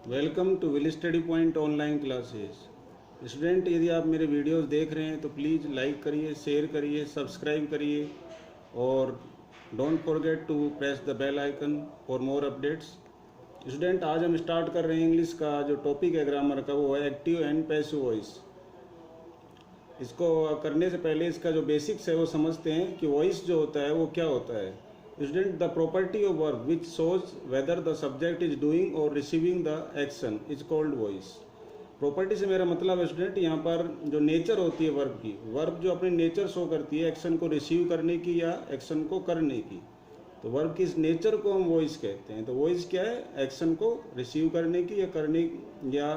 Welcome to will study point online classes. Student, यदि आप मेरे वीडियोस देख रहे हैं तो प्लीज़ लाइक करिए, शेयर करिए, सब्सक्राइब करिए और don't forget to press the bell icon for more updates. Student, आज हम स्टार्ट कर रहे हैं इंग्लिश का जो टॉपिक है ग्रामर का, वो है एक्टिव एंड पैसिव वॉइस। इसको करने से पहले इसका जो बेसिक्स है वो समझते हैं कि वॉइस जो होता है वो क्या होता है। Student, the property of verb which shows whether the subject is doing or receiving the action is called voice. Property से मेरा मतलब है स्टूडेंट, यहाँ पर जो नेचर होती है वर्ब की, वर्ब जो अपनी नेचर शो करती है एक्शन को रिसीव करने की या एक्शन को करने की, तो वर्ब की इस नेचर को हम वॉइस कहते हैं। तो वॉइस क्या है? एक्शन को रिसीव करने की या करने या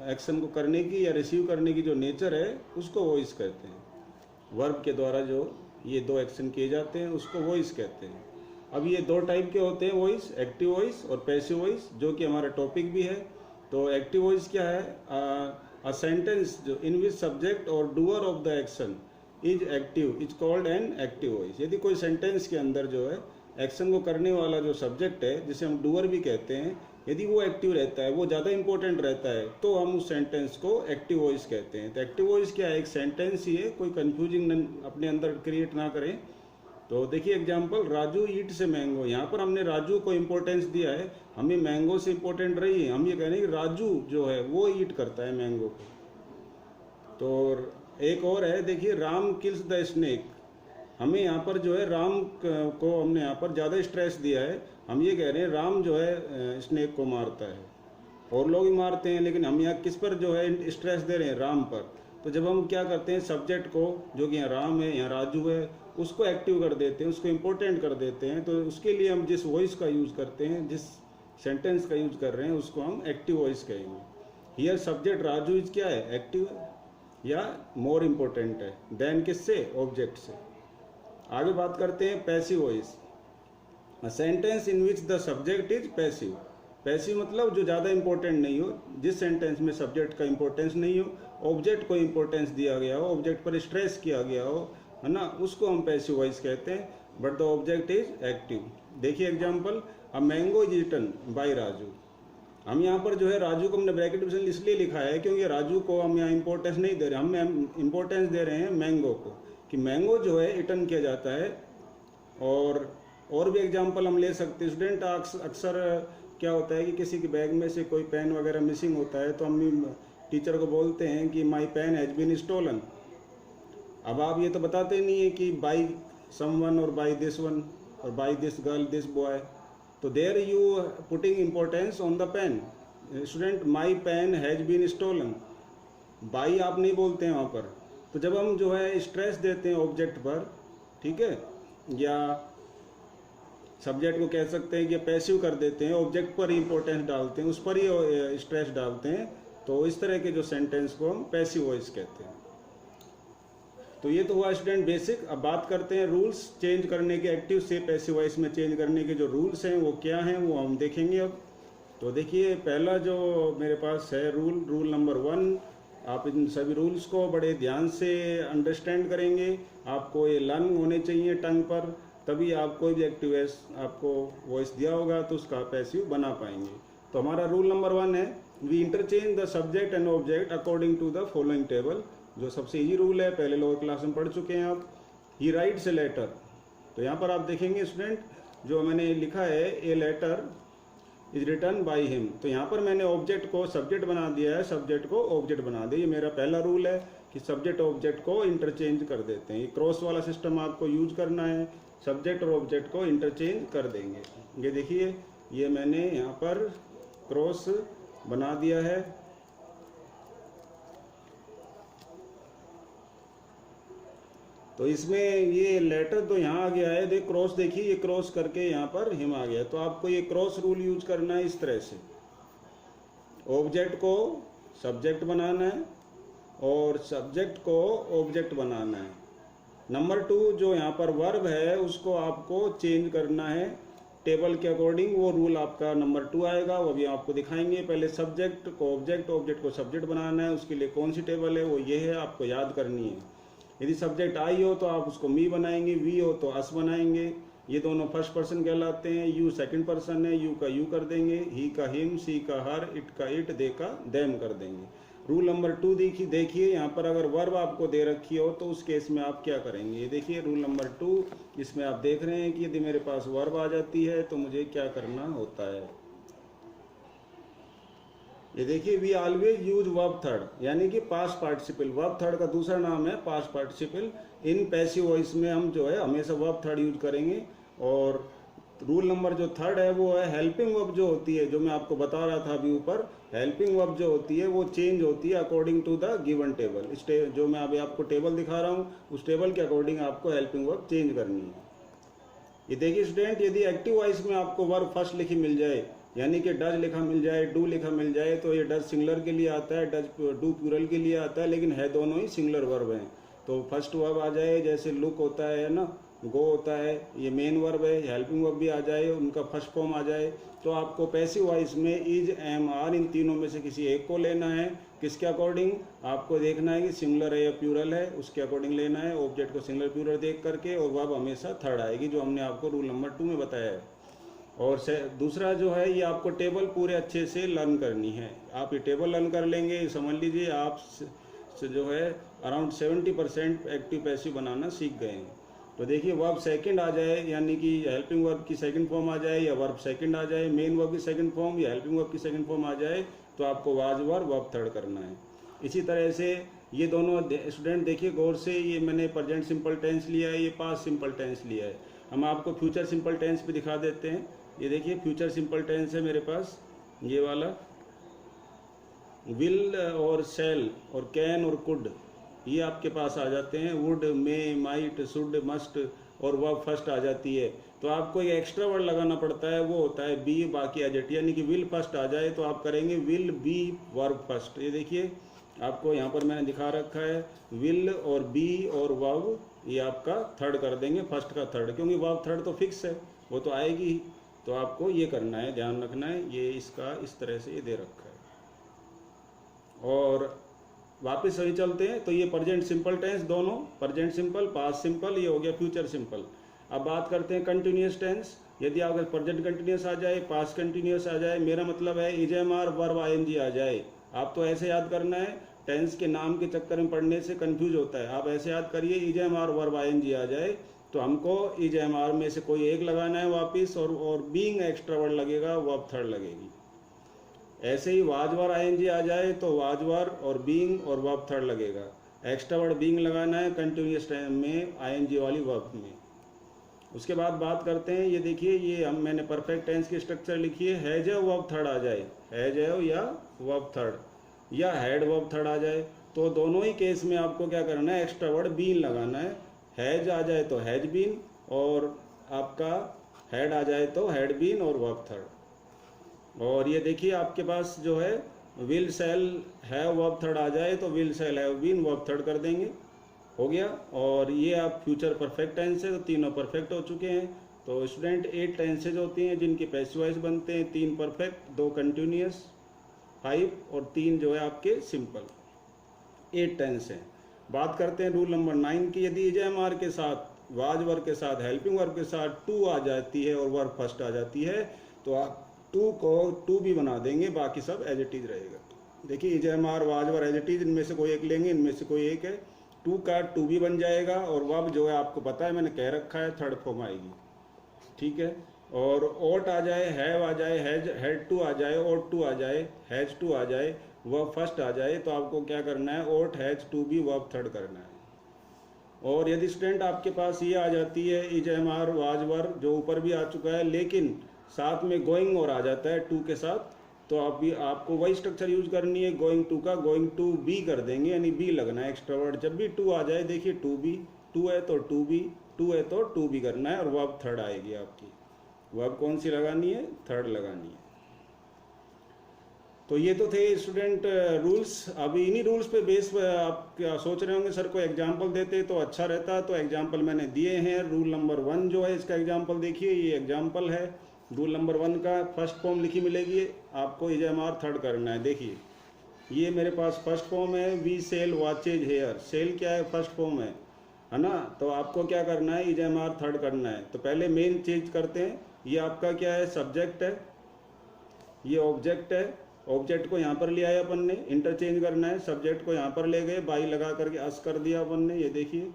एक्शन को करने की या रिसीव करने की जो नेचर है उसको वॉइस कहते हैं। वर्ब के द्वारा जो ये दो एक्शन किए जाते हैं उसको वॉइस कहते हैं। अब ये दो टाइप के होते हैं वॉइस, एक्टिव वॉइस और पैसिव वॉइस, जो कि हमारा टॉपिक भी है। तो एक्टिव वॉइस क्या है? अ सेंटेंस जो इन विच सब्जेक्ट और doer of the action is active is called an active voice. यदि कोई सेंटेंस के अंदर जो है एक्शन को करने वाला जो सब्जेक्ट है, जिसे हम डूअर भी कहते हैं, यदि वो एक्टिव रहता है, वो ज़्यादा इंपॉर्टेंट रहता है, तो हम उस सेंटेंस को एक्टिव वॉइस कहते हैं। तो एक्टिव वॉइस क्या है? एक सेंटेंस ही है, कोई कंफ्यूजिंग अपने अंदर क्रिएट ना करें। तो देखिए एग्जांपल, राजू ईट से मैंगो। यहाँ पर हमने राजू को इम्पोर्टेंस दिया है, हमें मैंगो से इम्पोर्टेंट रही है। हम ये कह रहे हैं कि राजू जो है वो ईट करता है मैंगो को। तो एक और है, देखिए, राम किल्स द स्नेक। हमें यहाँ पर जो है राम को हमने यहाँ पर ज़्यादा स्ट्रेस दिया है। हम ये कह रहे हैं राम जो है स्नेक को मारता है। और लोग भी मारते हैं, लेकिन हम यहाँ किस पर जो है स्ट्रेस दे रहे हैं? राम पर। तो जब हम क्या करते हैं, सब्जेक्ट को, जो कि यहाँ राम है, यहाँ राजू है, उसको एक्टिव कर देते हैं, उसको इम्पोर्टेंट कर देते हैं। तो उसके लिए हम जिस वॉइस का यूज़ करते हैं, जिस सेंटेंस का यूज़ कर रहे हैं, उसको हम एक्टिव वॉइस कहेंगे। हियर सब्जेक्ट राजू इज क्या है? एक्टिव या मोर इम्पोर्टेंट है देन किससे? ऑब्जेक्ट से। आगे बात करते हैं passive voice. A sentence in which the subject is passive. Passive मतलब जो ज़्यादा इंपॉर्टेंट नहीं हो, जिस सेंटेंस में सब्जेक्ट का इंपॉर्टेंस नहीं हो, ऑब्जेक्ट को इंपॉर्टेंस दिया गया हो, ऑब्जेक्ट पर स्ट्रेस किया गया हो, है ना, उसको हम पैसिव वॉइस कहते हैं, but the object is active. देखिए example, a mango is eaten by Raju. हम यहाँ पर जो है राजू को हमने ब्रैकेट में इसलिए लिखा है क्योंकि राजू को हम यहाँ इंपॉर्टेंस नहीं दे रहे, हम इंपॉर्टेंस दे रहे हैं मैंगो को, कि मैंगो जो है इटन किया जाता है। और भी एग्जांपल हम ले सकते हैं स्टूडेंट। अक्सर क्या होता है कि किसी के बैग में से कोई पेन वगैरह मिसिंग होता है, तो हम टीचर को बोलते हैं कि my pen has been stolen. अब आप ये तो बताते नहीं है कि by someone or by this one or by this girl, this boy. तो there you putting importance on the pen. Student, my pen has been stolen, by आप नहीं बोलते हैं वहाँ पर। तो जब हम जो है स्ट्रेस देते हैं ऑब्जेक्ट पर, ठीक है, या सब्जेक्ट को कह सकते हैं कि पैसिव कर देते हैं, ऑब्जेक्ट पर ही इंपॉर्टेंस डालते हैं, उस पर ही स्ट्रेस डालते हैं, तो इस तरह के जो सेंटेंस को हम पैसिव वॉइस कहते हैं। तो ये तो हुआ स्टूडेंट बेसिक। अब बात करते हैं रूल्स चेंज करने के, एक्टिव से पैसिव वॉइस में चेंज करने के जो रूल्स हैं वो क्या हैं, वो हम देखेंगे अब। तो देखिए, पहला जो मेरे पास है रूल नंबर 1। आप इन सभी रूल्स को बड़े ध्यान से अंडरस्टैंड करेंगे, आपको ये लर्न होने चाहिए टंग पर, तभी आप कोई भी एक्टिव आपको वॉइस दिया होगा तो उसका पैसिव बना पाएंगे। तो हमारा रूल नंबर 1 है, we interchange the subject and object according to the following table. जो सबसे इजी रूल है, पहले लोअर क्लास में पढ़ चुके हैं आप। He writes a letter. तो यहाँ पर आप देखेंगे स्टूडेंट, जो मैंने लिखा है a letter is written by him, तो यहाँ पर मैंने ऑब्जेक्ट को सब्जेक्ट बना दिया है, सब्जेक्ट को ऑब्जेक्ट बना दिया। ये मेरा पहला रूल है कि सब्जेक्ट ऑब्जेक्ट को इंटरचेंज कर देते हैं। ये क्रॉस वाला सिस्टम आपको यूज करना है, सब्जेक्ट और ऑब्जेक्ट को इंटरचेंज कर देंगे। ये देखिए, ये मैंने यहाँ पर क्रॉस बना दिया है। तो इसमें ये लेटर तो यहाँ आ गया है, देख क्रॉस, देखिए ये क्रॉस करके यहाँ पर हिम आ गया। तो आपको ये क्रॉस रूल यूज करना है इस तरह से, ऑब्जेक्ट को सब्जेक्ट बनाना है और सब्जेक्ट को ऑब्जेक्ट बनाना है। नंबर 2, जो यहाँ पर वर्ब है उसको आपको चेंज करना है टेबल के अकॉर्डिंग। वो रूल आपका नंबर 2 आएगा, वो भी आपको दिखाएंगे। पहले सब्जेक्ट को ऑब्जेक्ट, ऑब्जेक्ट को सब्जेक्ट बनाना है। उसके लिए कौन सी टेबल है, वो ये है, आपको याद करनी है। यदि सब्जेक्ट आई हो तो आप उसको मी बनाएंगे, वी हो तो अस बनाएंगे, ये दोनों फर्स्ट पर्सन कहलाते हैं। यू सेकंड पर्सन है, यू का यू कर देंगे, ही का हिम, सी का हर, इट का इट, दे का देम कर देंगे। रूल नंबर 2 देखिए यहाँ पर अगर वर्ब आपको दे रखी हो तो उस केस में आप क्या करेंगे। ये देखिए रूल नंबर 2, इसमें आप देख रहे हैं कि यदि मेरे पास वर्ब आ जाती है तो मुझे क्या करना होता है। ये देखिए we always use verb third, यानी कि पास्ट पार्टिसिपल। वर्ब थर्ड का दूसरा नाम है past participle. In passive voice में हम जो है हमेशा वर्ब थर्ड यूज करेंगे। और रूल नंबर जो 3 है वो है हेल्पिंग वर्ब जो होती है, जो मैं आपको बता रहा था अभी ऊपर। हेल्पिंग वर्ब जो होती है वो चेंज होती है according to the given table. इस जो मैं अभी आपको टेबल दिखा रहा हूँ उस टेबल के अकॉर्डिंग आपको हेल्पिंग वर्ब चेंज करनी है। ये देखिए स्टूडेंट, यदि एक्टिव वॉइस में आपको वर्ब फर्स्ट लिखी मिल जाए, यानी कि डज लिखा मिल जाए, डू लिखा मिल जाए, तो ये डज सिंगुलर के लिए आता है, डज डू प्लूरल के लिए आता है, लेकिन है दोनों ही सिंगुलर वर्ब हैं। तो फर्स्ट वर्ब आ जाए, जैसे लुक होता है ना, गो होता है, ये मेन वर्ब है। हेल्पिंग वर्ब भी आ जाए, उनका फर्स्ट फॉर्म आ जाए, तो आपको पैसिव वॉइस में इज, एम, आर इन तीनों में से किसी एक को लेना है। किसके अकॉर्डिंग आपको देखना है कि सिंगुलर है या प्लूरल है, उसके अकॉर्डिंग लेना है। ऑब्जेक्ट को सिंगुलर प्लूरल देख करके, और वर्ब हमेशा थर्ड आएगी, जो हमने आपको रूल नंबर 2 में बताया है। और दूसरा जो है ये आपको टेबल पूरे अच्छे से लर्न करनी है। आप ये टेबल लर्न कर लेंगे, समझ लीजिए आप से जो है अराउंड 70% एक्टिव पैसिव बनाना सीख गए हैं। तो देखिए वर्ब सेकंड आ जाए, यानी कि हेल्पिंग वर्ब की सेकंड फॉर्म आ जाए, या वर्ब सेकंड आ जाए, मेन वर्ब की सेकंड फॉर्म या हेल्पिंग वर्ब की सेकंड फॉर्म आ जाए, तो आपको वाज वर्ब थर्ड करना है। इसी तरह से ये दोनों स्टूडेंट देखिए गौर से, ये मैंने प्रेजेंट सिंपल टेंस लिया है, ये पास्ट सिंपल टेंस लिया है। हम आपको फ्यूचर सिंपल टेंस भी दिखा देते हैं। ये देखिए फ्यूचर सिंपल टेंस है मेरे पास, ये वाला विल और शैल और कैन और कुड, ये आपके पास आ जाते हैं। Would, may, might, should, must और वर्ब फर्स्ट आ जाती है। तो आपको ये एक्स्ट्रा वर्ड लगाना पड़ता है, वो होता है बी, बाकी एडजेक्टिव, यानी कि विल फर्स्ट आ जाए तो आप करेंगे विल बी वर्ब फर्स्ट। ये देखिए आपको यहाँ पर मैंने दिखा रखा है, विल और बी और वर्ब ये आपका थर्ड कर देंगे, फर्स्ट का थर्ड, क्योंकि वर्ब थर्ड तो फिक्स है, वो तो आएगी ही। तो आपको ये करना है, ध्यान रखना है, ये इसका इस तरह से ये दे रखा है। और वापस सही चलते हैं, तो ये प्रेजेंट सिंपल टेंस दोनों, प्रेजेंट सिंपल, पास्ट सिंपल, ये हो गया फ्यूचर सिंपल। अब बात करते हैं कंटिन्यूस टेंस। यदि अगर प्रेजेंट कंटिन्यूस आ जाए, पास्ट कंटिन्यूस आ जाए, मेरा मतलब है is, am, are, verb, ING आ जाए, आप तो ऐसे याद करना है, टेंस के नाम के चक्कर में पढ़ने से कंफ्यूज होता है। आप ऐसे याद करिए, is, am, are, verb, ING आ जाए तो हमको इज, एम, आर में से कोई एक लगाना है वापिस, और बीइंग एक्स्ट्रा वर्ड लगेगा, वर्ब थर्ड लगेगी। ऐसे ही वाजवार आईएनजी आ जाए तो वाजवार और बीइंग और वर्ब थर्ड लगेगा। एक्स्ट्रा वर्ड बीइंग लगाना है कंटिन्यूस टाइम में आईएनजी वाली वर्ब में। उसके बाद बात करते हैं, ये देखिए ये मैंने परफेक्ट टेंस की स्ट्रक्चर लिखी है। हैज है वर्ब थर्ड आ जाए, हैज है या वर्ब थर्ड, या हैड वर्ब थर्ड आ जाए, तो दोनों ही केस में आपको क्या करना है, एक्स्ट्रा वर्ड बीन लगाना है। हैज आ जाए तो हैज बीन, और आपका हैड आ जाए तो हैड बीन और वर्ब थर्ड। और ये देखिए आपके पास जो है will shall have verb third आ जाए तो will shall have been verb third कर देंगे, हो गया। और ये आप फ्यूचर परफेक्ट टेंस है, तो तीनों परफेक्ट हो चुके हैं। तो स्टूडेंट 8 टेंसेज होती हैं जिनके पैसिव वॉइस बनते हैं, 3 परफेक्ट, 2 कंटिन्यूस, 5 और 3 जो है आपके सिंपल। 8 टेंस हैं। बात करते हैं रूल नंबर 9 की। यदि इज, एम, आर के साथ, वाज वर्ब के साथ, हेल्पिंग वर्ब के साथ टू आ जाती है और वर्ब फर्स्ट आ जाती है, तो आप टू को टू भी बना देंगे, बाकी सब एज इट इज रहेगा। देखिए is, am, are, was verb, as it is, इनमें से कोई एक लेंगे, इनमें से कोई एक है, टू का टू भी बन जाएगा, और वर्ब जो है आपको पता है मैंने कह रखा है थर्ड फॉर्म आएगी, ठीक है। और ओट आ जाए, हैव आ जाए, हैज, हैड टू आ जाए, ओट टू आ जाए, हैज टू आ जाए, वर्ब फर्स्ट आ जाए, तो आपको क्या करना है, ओट, हैज टू भी वर्ब थर्ड करना है। और यदि स्टूडेंट आपके पास ये आ जाती है is, am, are, was verb जो ऊपर भी आ चुका है, लेकिन साथ में गोइंग और आ जाता है टू के साथ, तो आप भी आपको वही स्ट्रक्चर यूज करनी है, गोइंग टू का गोइंग टू बी कर देंगे, यानी बी लगना है एक्स्ट्रा वर्ड। जब भी टू आ जाए, देखिए टू बी, टू है तो टू बी, टू है तो टू बी करना है, और वर्ब थर्ड आएगी आपकी। वर्ब कौन सी लगानी है, थर्ड लगानी है। तो ये तो थे स्टूडेंट रूल्स। अभी इन्हीं रूल्स पे बेस आप क्या सोच रहे होंगे सर को एग्जाम्पल देते तो अच्छा रहता, तो एग्जाम्पल मैंने दिए हैं। रूल नंबर 1 जो है इसका एग्जाम्पल देखिए, ये एग्जाम्पल है रूल नंबर 1 का। फर्स्ट फॉर्म लिखी मिलेगी आपको, इज, एम, आर थर्ड करना है। देखिए ये मेरे पास फर्स्ट फॉर्म है, we sell watches here. Sell क्या है, फर्स्ट फॉर्म है, है ना। तो आपको क्या करना है, इज एम आर थर्ड करना है। तो पहले मेन चीज करते हैं, ये आपका क्या है, सब्जेक्ट है, ये ऑब्जेक्ट है। ऑब्जेक्ट को यहाँ पर ले आए अपन ने, इंटरचेंज करना है, सब्जेक्ट को यहाँ पर ले गए, बाई लगा करके अस कर दिया अपन ने, ये देखिए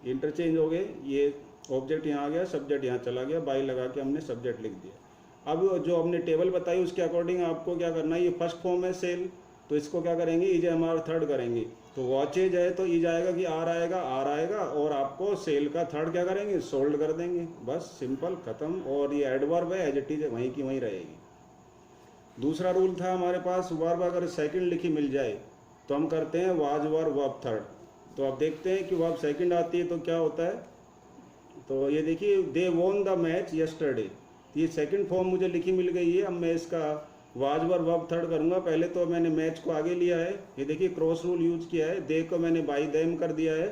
इंटरचेंज हो गए, ये ऑब्जेक्ट यहाँ आ गया, सब्जेक्ट यहाँ चला गया, बाई लगा के हमने सब्जेक्ट लिख दिया। अब जो हमने टेबल बताई उसके अकॉर्डिंग आपको क्या करना है, ये फर्स्ट फॉर्म है सेल, तो इसको क्या करेंगे, इज एम आर थर्ड करेंगे। तो वॉचेज है तो इज आएगा कि आर आएगा, आर आएगा, और आपको सेल का थर्ड क्या करेंगे, सोल्ड कर देंगे, बस सिंपल खत्म। और ये एडवर्ब है, एज इट इज वहीं की वहीं रहेगी। दूसरा रूल था हमारे पास, वर्ब अगर सेकंड लिखी मिल जाए तो हम करते हैं वाज वर वर्ब थर्ड। तो आप देखते हैं कि वर्ब सेकंड आती है तो क्या होता है, तो ये देखिए दे वोन द मैच यस्टरडे, ये सेकंड फॉर्म मुझे लिखी मिल गई है। अब मैं इसका वाज वर वर्ब थर्ड करूंगा। पहले तो मैंने मैच को आगे लिया है, ये देखिए क्रॉस रूल यूज किया है, दे को मैंने बाई देम कर दिया है,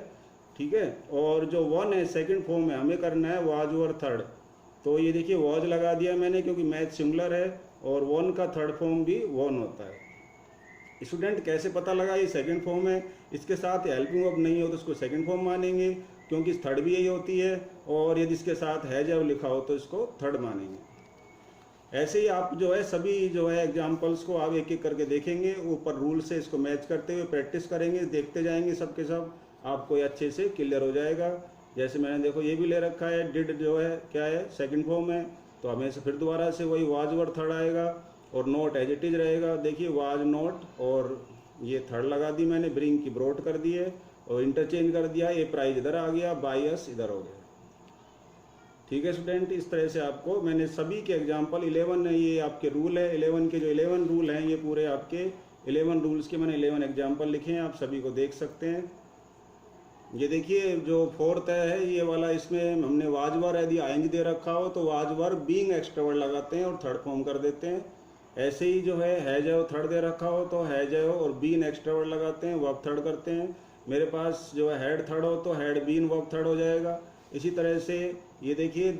ठीक है। और जो वन है सेकंड फॉर्म है, हमें करना है वाज वर थर्ड, तो ये देखिए वॉज लगा दिया मैंने, क्योंकि मैच सिंगुलर है और वन का थर्ड फॉर्म भी वन होता है। स्टूडेंट कैसे पता लगा ये सेकंड फॉर्म है, इसके साथ हेल्पिंग वर्ब नहीं हो तो इसको सेकंड फॉर्म मानेंगे, क्योंकि थर्ड भी यही होती है, और यदि इसके साथ है जब लिखा हो तो इसको थर्ड मानेंगे। ऐसे ही आप जो है सभी जो है एग्जाम्पल्स को आप एक एक करके देखेंगे, ऊपर रूल से इसको मैच करते हुए प्रैक्टिस करेंगे, देखते जाएंगे सब के सब, आपको ये अच्छे से क्लियर हो जाएगा। जैसे मैंने देखो ये भी ले रखा है, डिड जो है क्या है, सेकंड फॉर्म है, तो हमें से फिर दोबारा से वही वाज वर थर्ड आएगा, और नोट एज इट इज रहेगा। देखिए वाज नोट, और ये थर्ड लगा दी मैंने, ब्रिंग की ब्रोट कर दी है, और इंटरचेंज कर दिया, ये प्राइज इधर आ गया, बाई अस इधर हो गया। ठीक है स्टूडेंट, इस तरह से आपको मैंने सभी के एग्जाम्पल 11 ये आपके रूल है, 11 के जो 11 रूल हैं, ये पूरे आपके 11 रूल्स के मैंने 11 एग्जाम्पल लिखे हैं, आप सभी को देख सकते हैं। ये देखिए जो फोर्थ है ये वाला, इसमें हमने वाजवर यदि आएंगे दे रखा हो तो वाजवर बीइंग एक्स्ट्रा वर्ड लगाते हैं और थर्ड फॉर्म कर देते हैं। ऐसे ही जो है जो थर्ड दे रखा हो तो है जो और बीन एक्स्ट्रा वर्ड लगाते हैं, वर्ब थर्ड करते हैं। मेरे पास जो है हेड थर्ड हो तो हेड बीन वर्ब थर्ड हो जाएगा। इसी तरह से ये देखिए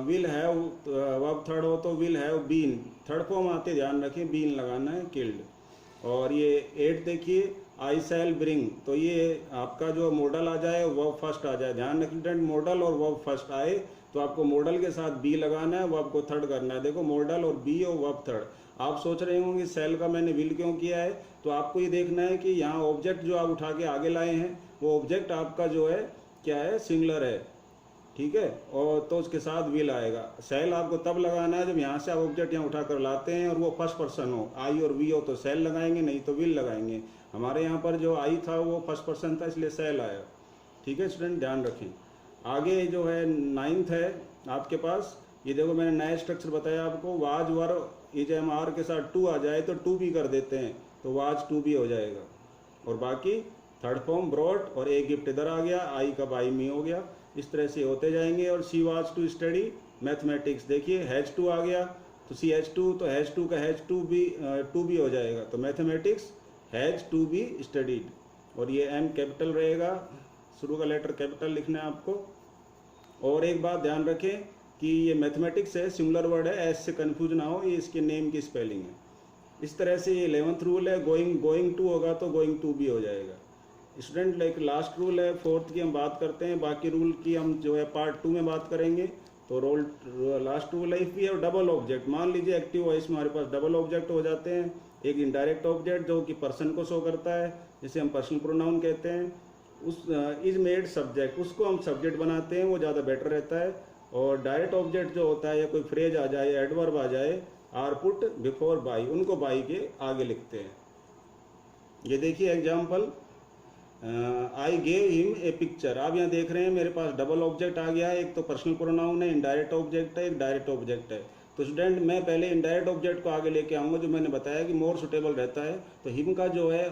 विल हैव वर्ब थर्ड हो तो will have been third form आते, ध्यान रखें बीन लगाना है, किल्ड। और ये 8 देखिए आई शैल ब्रिंग, तो ये आपका जो मॉडल आ जाए वर्ब फर्स्ट आ जाए, ध्यान रखें मॉडल और वर्ब फर्स्ट आए तो आपको मॉडल के साथ बी लगाना है, वर्ब को थर्ड करना है। देखो मॉडल और बी और वर्ब थर्ड। आप सोच रहे होंगे सेल का मैंने विल क्यों किया है, तो आपको ये देखना है कि यहाँ ऑब्जेक्ट जो आप उठा के आगे लाए हैं वो ऑब्जेक्ट आपका जो है क्या है, सिंगुलर है, ठीक है, और तो उसके साथ विल आएगा। सेल आपको तब लगाना है जब यहाँ से आप ऑब्जेक्ट यहाँ उठा कर लाते हैं और वो फर्स्ट पर्सन हो, आई और वी हो तो सेल लगाएंगे, नहीं तो विल लगाएंगे। हमारे यहाँ पर जो आई था वो फर्स्ट पर्सन था इसलिए सेल आया। ठीक है स्टूडेंट, ध्यान रखें। आगे जो है 9th है आपके पास, ये देखो मैंने नया स्ट्रक्चर बताया आपको, was were is am are के साथ टू आ जाए तो टू भी कर देते हैं तो वाज टू भी हो जाएगा। और बाकी थर्ड फॉर्म ब्रॉट और ए गिफ्ट इधर आ गया, आई का बाई मी हो गया। इस तरह से होते जाएंगे। और she was to study mathematics, देखिए हैज टू आ गया तो सी हैज टू, तो हैज टू का हैज टू भी हो जाएगा, तो mathematics has to be studied. और ये एम कैपिटल रहेगा, शुरू का लेटर कैपिटल लिखना है आपको। और एक बात ध्यान रखें कि ये मैथमेटिक्स है, सिंगुलर वर्ड है, एस से कंफ्यूज ना हो, ये इसके नेम की स्पेलिंग है। इस तरह से ये 11th रूल है, गोइंग टू होगा तो गोइंग टू भी हो जाएगा। स्टूडेंट लाइक लास्ट रूल है 4th की हम बात करते हैं, बाकी रूल की हम जो है पार्ट 2 में बात करेंगे। तो लास्ट रूल है, if we have double object, मान लीजिए एक्टिव वॉइस में हमारे पास डबल ऑब्जेक्ट हो जाते हैं। एक इनडायरेक्ट ऑब्जेक्ट जो कि पर्सन को शो करता है, जिसे हम पर्सनल प्रोनाउन कहते हैं, उस इज मेड सब्जेक्ट, उसको हम सब्जेक्ट बनाते हैं, वो ज़्यादा बेटर रहता है। और डायरेक्ट ऑब्जेक्ट जो होता है या कोई फ्रेज आ जाए, एडवर्ब आ जाए, आर पुट बिफोर बाई, उनको बाई के आगे लिखते हैं। ये देखिए example, I gave him a picture. आप यहाँ देख रहे हैं मेरे पास डबल ऑब्जेक्ट आ गया है, एक तो पर्सनल प्रोनाउन है, इनडायरेक्ट ऑब्जेक्ट है, एक डायरेक्ट ऑब्जेक्ट है। तो स्टूडेंट मैं पहले इनडायरेक्ट ऑब्जेक्ट को आगे लेके आऊँगा, जो मैंने बताया कि मोर सुटेबल रहता है। तो हिम का जो है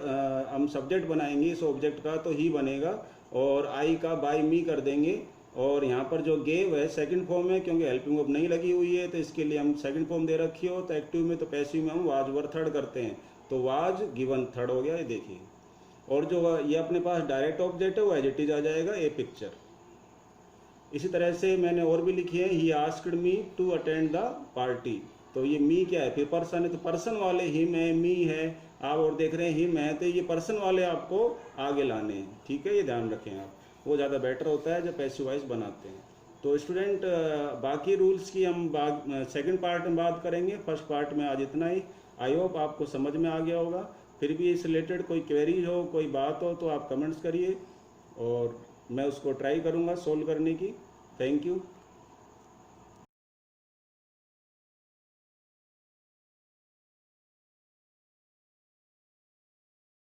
हम सब्जेक्ट बनाएंगे इस ऑब्जेक्ट का, तो ही बनेगा, और आई का बाई मी कर देंगे। और यहाँ पर जो गेव है सेकंड फॉर्म है, क्योंकि हेल्पिंग वर्ब नहीं लगी हुई है तो इसके लिए हम सेकंड फॉर्म दे रखी हो। तो एक्टिव में तो पैसिव में हम वाज वर थर्ड करते हैं, तो वाज गिवन थर्ड हो गया, ये देखिए। और जो ये अपने पास डायरेक्ट ऑब्जेक्ट है वो एज इट इज आ जाएगा, ए पिक्चर। इसी तरह से मैंने और भी लिखी है, he asked me to attend the party. तो ये मी क्या है, फिर पर्सन है, तो पर्सन वाले हिम है, मी है, आप और देख रहे हैं हिम है, तो ये पर्सन वाले आपको आगे लाने हैं। ठीक है, ये ध्यान रखें आप। वो ज़्यादा बेटर होता है जब पैसिव वॉइस बनाते हैं। तो स्टूडेंट बाकी रूल्स की हम सेकंड पार्ट में बात करेंगे। फर्स्ट पार्ट में आज इतना ही। आई होप आपको समझ में आ गया होगा। फिर भी इस रिलेटेड कोई क्वेरी हो, कोई बात हो तो आप कमेंट्स करिए और मैं उसको ट्राई करूँगा सोल्व करने की। Thank you.